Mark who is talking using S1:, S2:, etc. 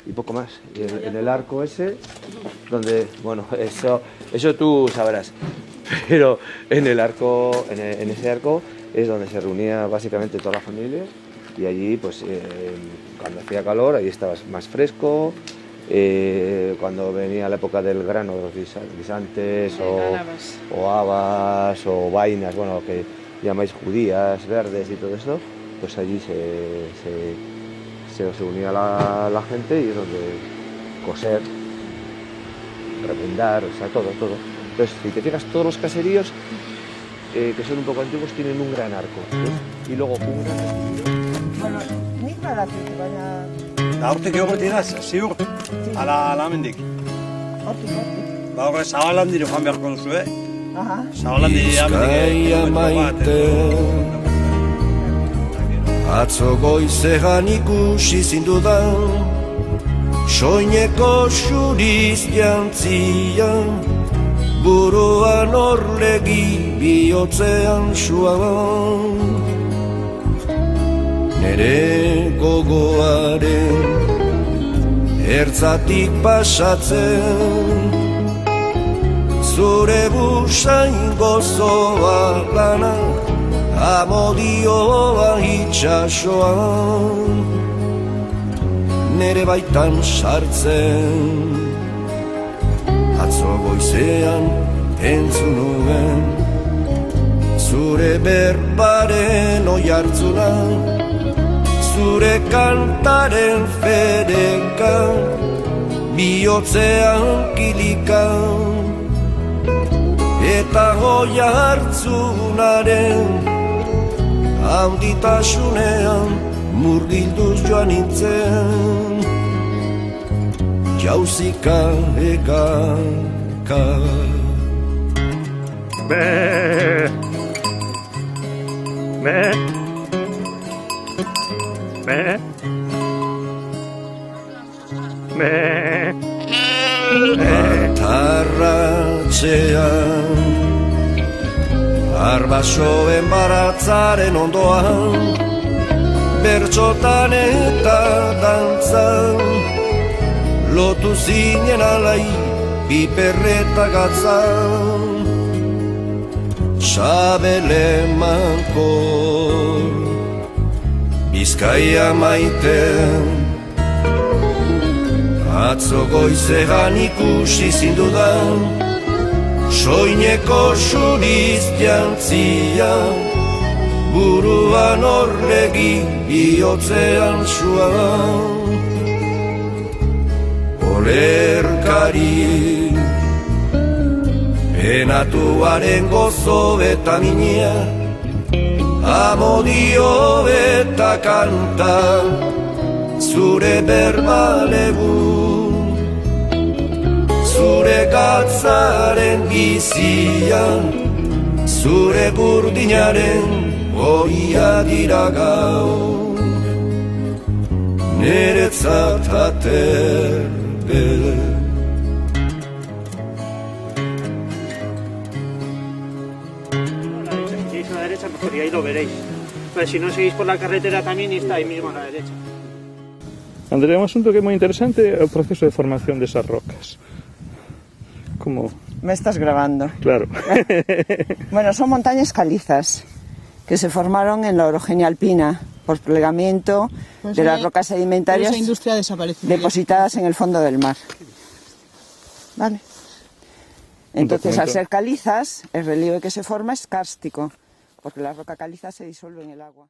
S1: Y poco más. Y en el arco ese, donde, bueno, eso tú sabrás. Pero en el arco, en ese arco es donde se reunía básicamente toda la familia. Y allí, pues, cuando hacía calor, ahí estabas más fresco. Cuando venía la época del grano, los guisantes o habas o vainas, bueno, lo que llamáis judías, verdes y todo esto, pues allí se unía la gente y es donde coser, remendar, o sea, todo. Entonces, si te fijas, todos los caseríos que son un poco antiguos tienen un gran arco, ¿ves? Y luego un gran arco.
S2: Bueno, nik badakit, baina...
S3: Da hortik egoteraz, ziur, ala amendik.
S2: Hortik.
S3: Ba horre, zabalan dira joan beharko duzu,
S2: Aha.
S3: Zabalan dira amendik.
S4: Atzo goizean ikusi zindudan, soineko xuriz jantzia, buruan orlegi bihotzean suaban. Nere gogoaren ertzatik pasatzen, zure busain gozoa lana, amodioa itxasoan, nere baitan sartzen. Atzo goizean entzun nuen, zure berbaren oihartzuna, zure kantaren fedeka, bihotzean kilika, eta oihartzunaren handitasunean murgilduz joan nintzen, jauzika egaka. Atarratzean arbasoen baratzaren ondoan, bertxotan eta dantzan, lotu zinen alai piperreta gatzan. Sabele mankor Bizkaia maiten, atzo goizean ikusi zindudan, soineko xuriz jantzia, buruan orlegi bihotzean suan. Olerkari enatuaren gozo eta minea, amodio eta kanta, zure berbalegu, zure gatzaren bizia, zure burdinaren oia dira gau, niretzat aterbe.
S5: Y ahí lo veréis. Pues si no seguís por la carretera también está ahí mismo a la derecha.
S6: Andrea, un asunto que es muy interesante, el proceso de formación de esas rocas. ¿Cómo?
S2: Me estás grabando.
S6: Claro.
S2: Bueno, son montañas calizas que se formaron en la orogenia alpina por plegamiento de las rocas sedimentarias depositadas en el fondo del mar. ¿Vale? Entonces, al ser calizas, el relieve que se forma es kárstico, porque la roca caliza se disuelve en el agua.